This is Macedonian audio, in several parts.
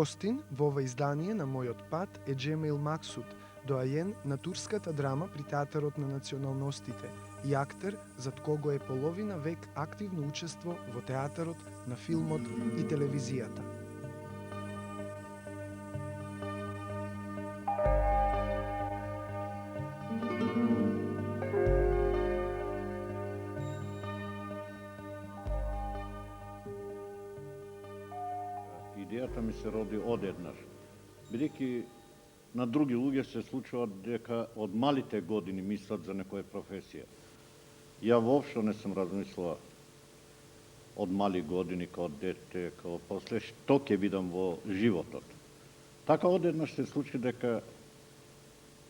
гостин во ова издание на Мојот пат е Джемил Максуд, доајен на турската драма при Театарот на националностите и актер зад кого е половина век активно учество во театарот, на филмот и телевизијата. Идејата ми се роди одеднаш, бидејќи на други луѓе се случува дека од малите години мислат за некоја професија. Ја воопшто не сум размислила од мали години, као дете, као после, што ќе видам во животот. Така одеднаш се случи дека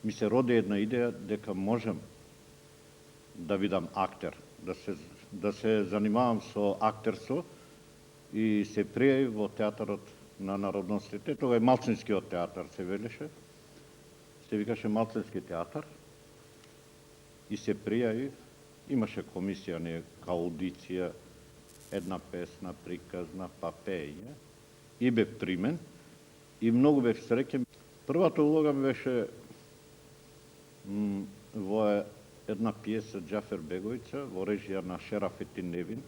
ми се роди една идеја дека можам да видам актер, да се занимавам со актерство, и се пријави во театарот на народностите. Тоа е Малцинскиот театар се велеше, се викаше Малцински театар, и се пријави, имаше комисија, не аудиција, една песна, приказна, па пење, и бев примен, и многу бев среќен. Првата улога ми беше во една пиеса Џафер Беговица, во режија на Шерафетин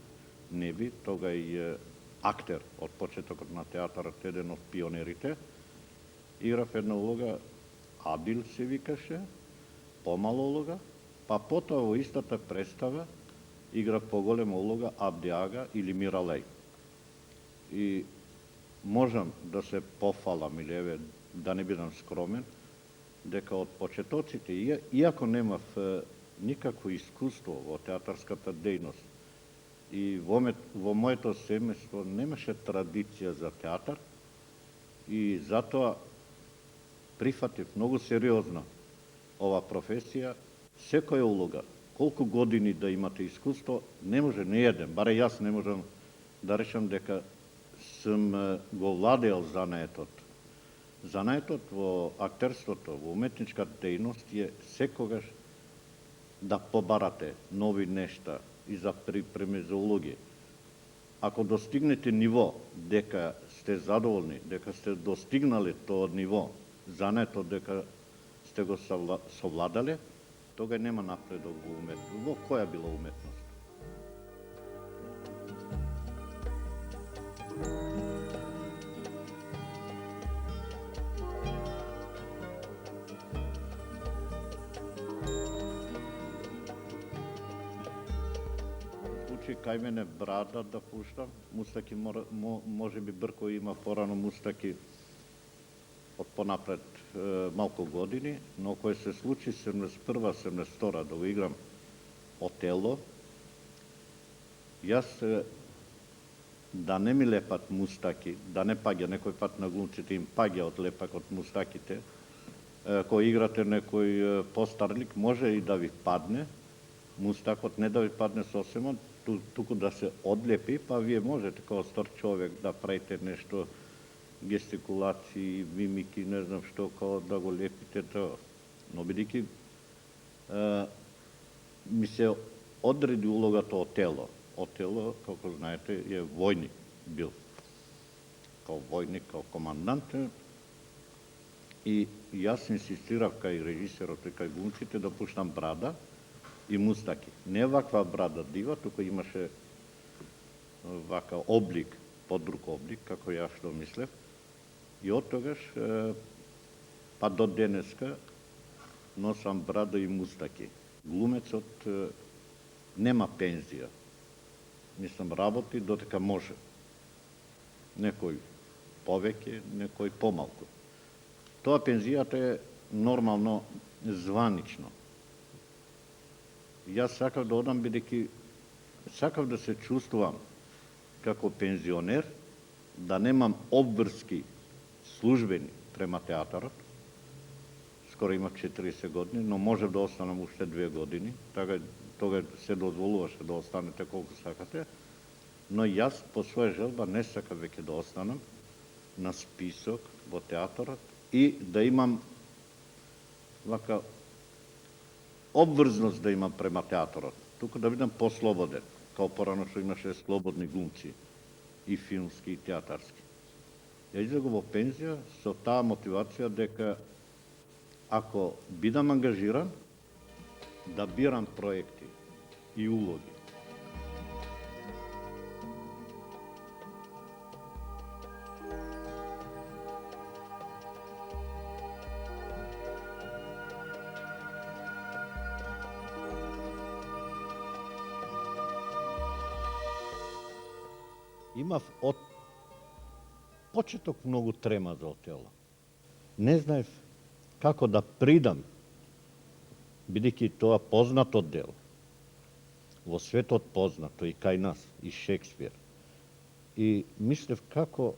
Неби, тогај актер од почетокот на театарот, еден од пионерите. Играв една улога, Адил се викаше, помала улога, па потоа во истата представа играв поголема улога Абди Ага или Миралеј. И можам да се пофалам или еве да не бидам скромен, дека од почетоците, иако немав никакво искуство во театарската дејност, и во моето семејство немаше традиција за театар, и затоа прифатив многу сериозно ова професија. Секоја улога, колку години да имате искуство, не може не еден, баре јас не можам да речам дека сум го владеел занаетот. Занаетот во актерството, во уметничката дејност е секогаш да побарате нови нешта и за припреми за улоги. Ако достигнете ниво дека сте задоволни, дека сте достигнале тоа ниво, занаетот дека сте го совладале, тога нема напредок во уметност. Во која била уметност? Кај мене брада да пуштам, Мустаки може би Брко има порано Мустаки од понапред малку години, но кој се случи 71-72 да го играм Отело, јас да не ми лепат мустаки, да не паѓа некој пат на глумците им паѓа од лепакот мустаките, кој играте некој постарлик, може и да ви падне мустакот, не да ви падне сосема, туку да се одлепи, па вие можете како стар човек да правите нешто, гестикулации, мимики, не знам што, како да го лепите тоа. Но бидејќи ми се одреди улогата Отело. Отело, како знаете, е војник бил. Као војник, као командант. И јас инсистирав кај режисерот и кај глумците да пуштам брада и мустаки. Не ваква брада дива, туку имаше вака облик, подруг облик, како ја што мислев. И од тогаш, па до денеска, носам брада и мустаки. Глумецот нема пензија. Мислам, работи додека може. Некој повеќе, некој помалку. Тоа пензијата е нормално званично. Јас сакав да одам, бидејќи сакав да се чувствувам како пензионер, да немам обврски службени према театарот. Скоро имав 40 години, но можев да останам уште 2 години. Тога се дозволуваше да останете колку сакате. Но јас по своја желба не сакав веќе да останам на список во театарот и да имам вака обврзност да имам према театарот, туку да бидам послободен, као порано што имаше слободни глумци, и филмски, и театарски. Ја излегов во пензија со таа мотивација дека ако бидам ангажиран, да бирам проекти и улоги. Имав од почеток многу трема за Отело. Не знаев како да придам, бидејќи тоа познато дело, во светот познато и кај нас, и Шекспир. И мислев каква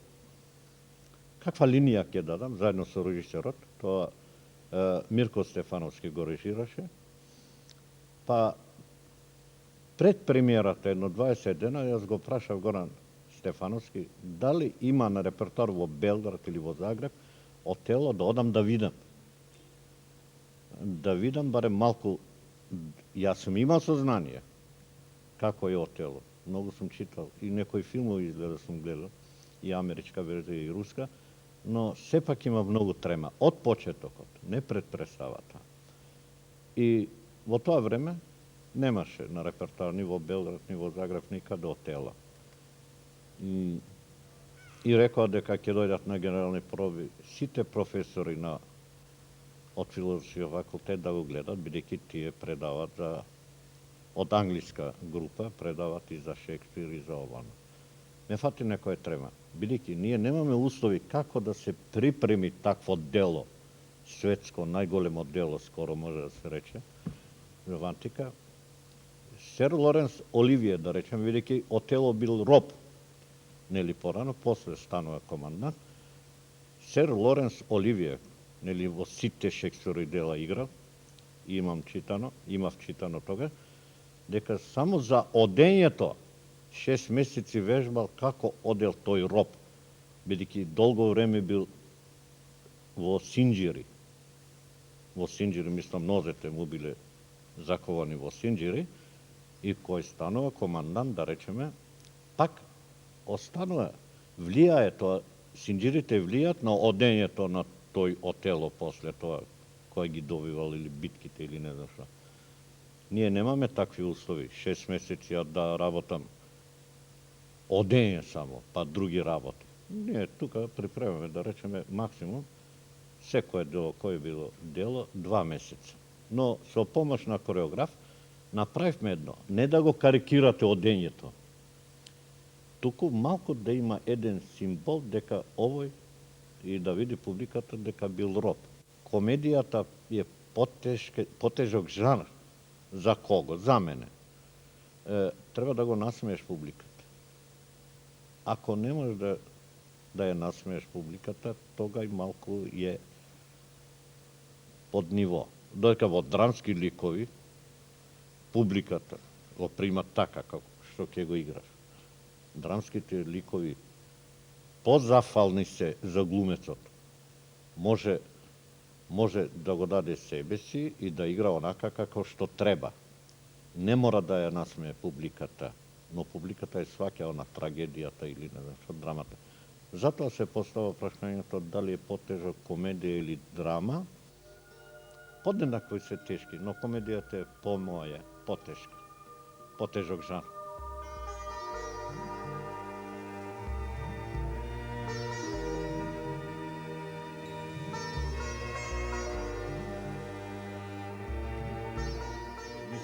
линија ќе дадам, заедно со режисерот, тоа Мирко Стефановски го режираше, па пред премиерата, едно 20 дена, јас го прашав Горан Стефановски, дали има на репертуар во Белград или во Загреб Отело, да одам да видам. Да видам барем малку. Јас сум имал сознание како е Отело. Многу сум читал и некои филмови изгледа сум гледал, и америчка верзија и руска, но сепак има многу трема од почетокот, не пред представата. И во тоа време немаше на репертуар ни во Белград, ни во Загреб никаде Отело. И рекоа дека ќе дојдат на генерални проби сите професори од филозофскиот факултет да го гледат, бидејќи тие предават од англиска група, предават и за Шекспир и за овано. Ме фати некоја трема, бидејќи ние немаме услови како да се припреми такво дело, светско, најголемо дело, скоро може да се рече, романтика. Сер Лоренс Оливие, да речем, бидејќи Отело бил роб, нели порано, после станува командант. Сер Лоренс Оливие, нели во сите Шекспирови дела играл, имав читано тога, дека само за одењето 6 месеци вежбал како одел тој роб, бидејќи долго време бил во синџири. Во синџири, мислам, нозете му биле заковани во синџири, и кој станува командант, да речеме, пак останува, влијае тоа, синџирите влијат на одењето на тој Отело после тоа, кој ги добивал или битките или не знам што. Ние немаме такви услови, 6 месеци да работам одење само, па други работи. Ние тука припремаме, да речеме, максимум, секое дело, кој било дело, 2 месеца. Но со помош на кореограф, направивме едно, не да го карикирате одењето, туку малку да има еден символ дека овој и да види публиката дека бил роб. Комедијата е потежок жанр. За кого? За мене. Треба да го насмееш публиката. Ако не можеш да ја насмееш публиката, тога и малку е под ниво. Додека во драмски ликови, публиката го прима така како што ќе го играш. Драмските ликови позафални се за глумецот. Може да го даде себе си и да игра онака како што треба. Не мора да ја насмее публиката, но публиката е сваќала на трагедијата или не знам што, драмата. Затоа се постава прашањето дали е потежок комедија или драма. Подеднакво се тешки, но комедијата е по-моја, потешка, потежок жанр.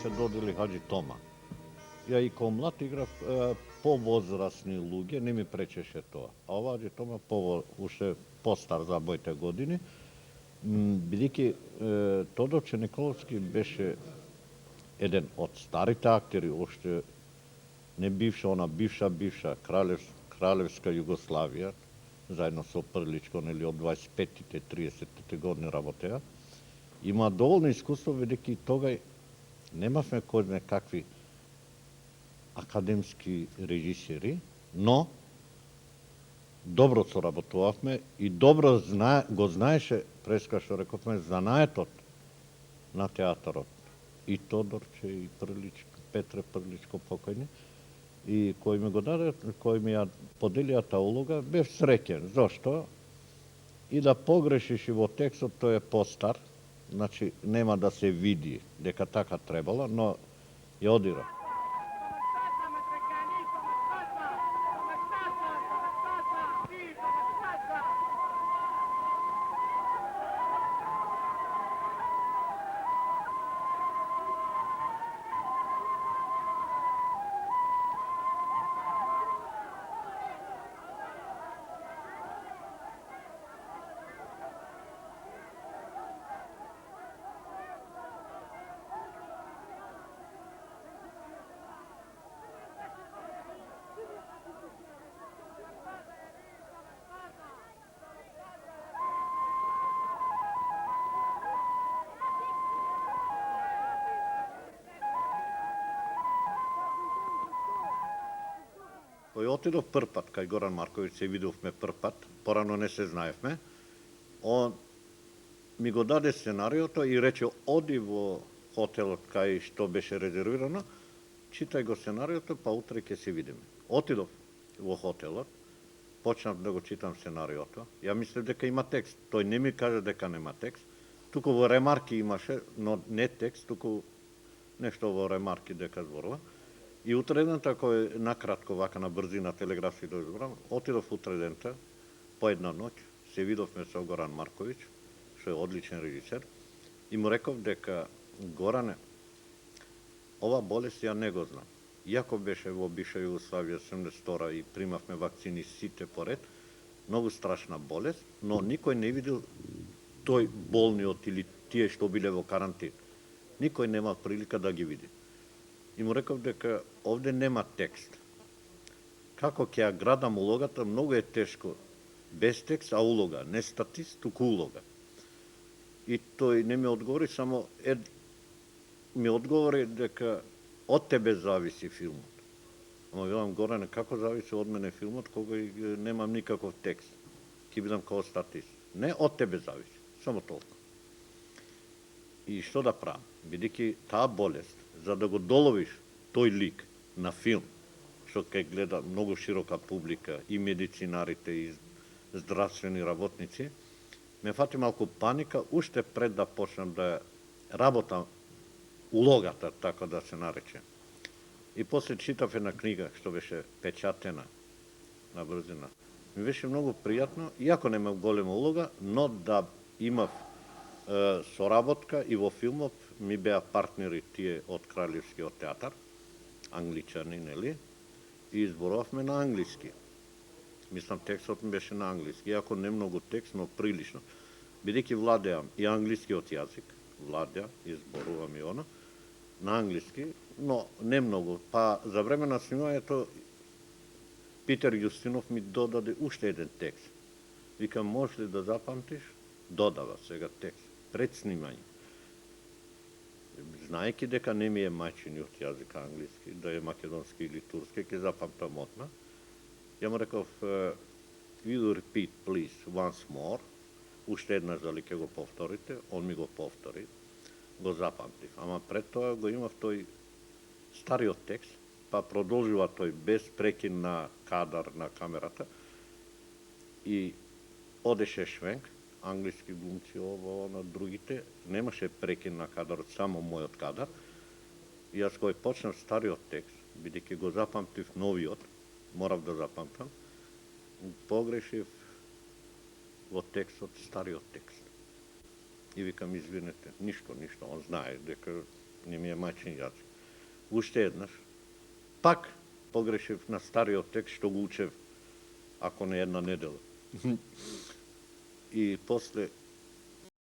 Се додели Хаджи Тома. Ја и као млад играв повозрасни луѓе, не ми пречеше тоа. А ова Хаджи Тома уште постар за моите години, бидејќи Тодорче Николовски беше еден од старите актери, уште не бивша, она бивша Кралевска Југославија, заедно со Прличко, нели од 25-тите, 30-тите години работеа. Има доволно искуство, бидејќи тогаш немавме кој знае какви академски режисери, но добро соработувавме и добро го знаеше, преска што рековме, занаетот на театарот. И Тодорче, и Прличко, Петре Прличко покојни. И кој ми го даде, кој ми ја поделија таа улога, бев среќен. Зошто? И да погрешиш и во текстот, тој е постар, значи нема да се види дека така требало, но ја одира. Кој отидов прв пат кај Горан Марковиќ, се видовме прв пат, порано не се знаевме, он ми го даде сценариото и рече оди во хотелот кај што беше резервирано, читај го сценариото, па утре ќе се видиме. Отидов во хотелот, почнав да го читам сценариото, ја мислев дека има текст, тој не ми кажа дека нема текст, туку во ремарки имаше, но не текст, туку нешто во ремарки дека зборува. И утредента, кој накратко вака на брзина телеграфски да изборам, отидов утредента, по една ноќ, се видовме со Горан Марковиќ, што е одличен режисер, и му реков дека Горане, ова болест ја не го знам. Иако беше во бивша Југославија 72 и примавме вакцини сите поред, многу страшна болест, но никој не видел тој болниот или тие што биле во карантин. Никој нема прилика да ги види. И му реков дека овде нема текст. Како ќе ја градам улогата, многу е тешко. Без текст, а улога. Не статист, туку улога. И тој не ми одговори, само ми одговори дека од тебе зависи филмот. Ама велам, Горане, како зависи од мене филмот, кога немам никаков текст? Ќе бидам као статист. Не, од тебе зависи. Само толку. И што да правам? Бидејќи таа болест, за да го доловиш тој лик на филм, што ќе гледа многу широка публика, и медицинарите, и здравствени работници, ме фати малку паника, уште пред да почнам да работам улогата, така да се нарече. И после читав една книга, што беше печатена на брзина. Ми беше многу пријатно, иако немав голема улога, но да имав соработка и во филмот ми беа партнери тие од Краљевскиот театар, англичани, нели? И изборувавме на англиски. Мислам, текстот ми беше на англиски, иако не многу текст, но прилично. Бидејќи владеам и англискиот јазик, владеам, изборувам и оно, на англиски, но не многу. Па за време на снимањето Питер Јустинов ми додаде уште еден текст. Викам, можеш ли да запамтиш? Додава сега текст, пред снимање. Знаејќи дека не ми е мајчиниот јазик англиски, да е македонски или турски, ќе запамтам одма. Ја му реков, will you repeat please once more? Уште еднаш дали ќе го повторите? Он ми го повтори. Го запамтив. Ама пред тоа го имав тој стариот текст, па продолжува тој без прекин на кадар на камерата и одеше швенк, англиски глумци, ова, на другите, немаше прекин на кадарот, само мојот кадар. И јас кој почнав стариот текст, бидејќи го запамтив новиот, морав да запамтам, погрешив во текстот стариот текст. И викам, извинете, ништо, он знае дека не ми е мајчин јазик. Уште еднаш, пак погрешив на стариот текст што го учев, ако не една недела. И после